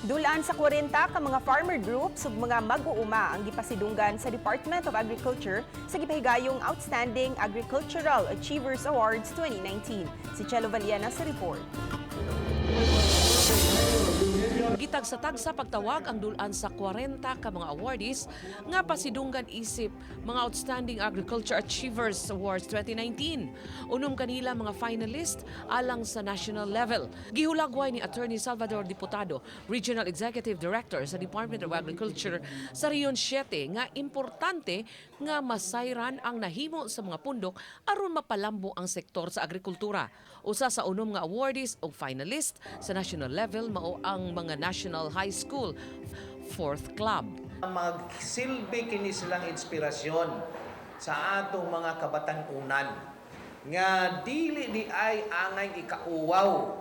Dulaan sa 40 ka mga farmer groups ug mga mag-uuma ang Gipasidunggan sa Department of Agriculture sa gipahigayong Outstanding Agricultural Achievers Awards 2019. Si Chelo Valiana sa report. Gitag sa tagsa pagtawag ang dulaan sa 40 ka mga awardees nga pasidunggan isip mga Outstanding Agriculture Achievers Awards 2019. Unom kanila mga finalist alang sa national level. Gihulagway ni Attorney Salvador Diputado, Regional Executive Director sa Department of Agriculture sa Riyon 7 nga importante nga masayran ang nahimo sa mga pundok aron mapalambo ang sektor sa agrikultura. Usa sa unom nga awardees o finalist sa national level mao ang mga National High School Fourth Club. Magsilbi kini silang inspirasyon sa atong mga kabatan-unan nga dili di ay angay ikauwaw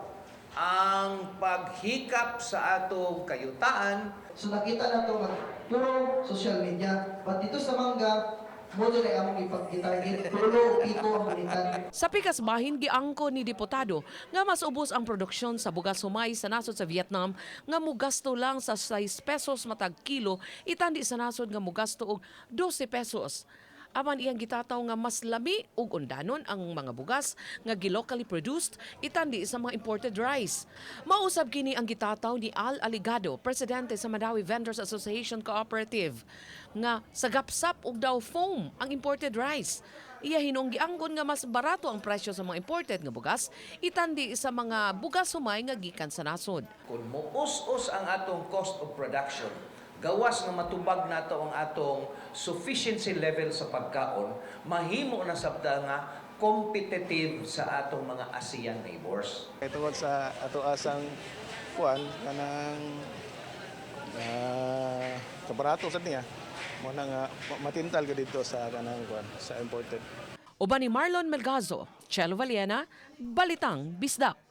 ang paghikap sa atong kayutaan. So nakita na ito nga puro social media, but dito sa mangga mo na among ipagkita tulo iko ang balitan. Sa pikas bahin giangko ni diputado nga mas ubos ang produksyon sa bugas humay sa nasod sa Vietnam nga mugasto lang sa 6 pesos matag kilo itandi sa nasod nga mugasto og 12 pesos. Aman iyang gitataw nga mas lami ug undanon ang mga bugas nga gilocally produced itandi sa mga imported rice. Mausab kini ang gitataw ni Al Aligado, presidente sa Madawi Vendors Association Cooperative, nga sagapsap og daw foam ang imported rice. Iya hinong gianggon nga mas barato ang presyo sa mga imported nga bugas itandi sa mga bugas humay nga gikan sa nasod. Kung muus-us ang atong cost of production, gawas nga matubag nato ang atong sufficiency level sa pagkaon, mahimo na sabda nga competitive sa atong mga ASEAN neighbors. Tungod sa ato asang kuan kanang kabarato sad niya mo na nga matintal ka dito sa kanang kuan sa imported. Uban ni Marlon Melgazo, Chelo Valiana, Balitang Bisdak.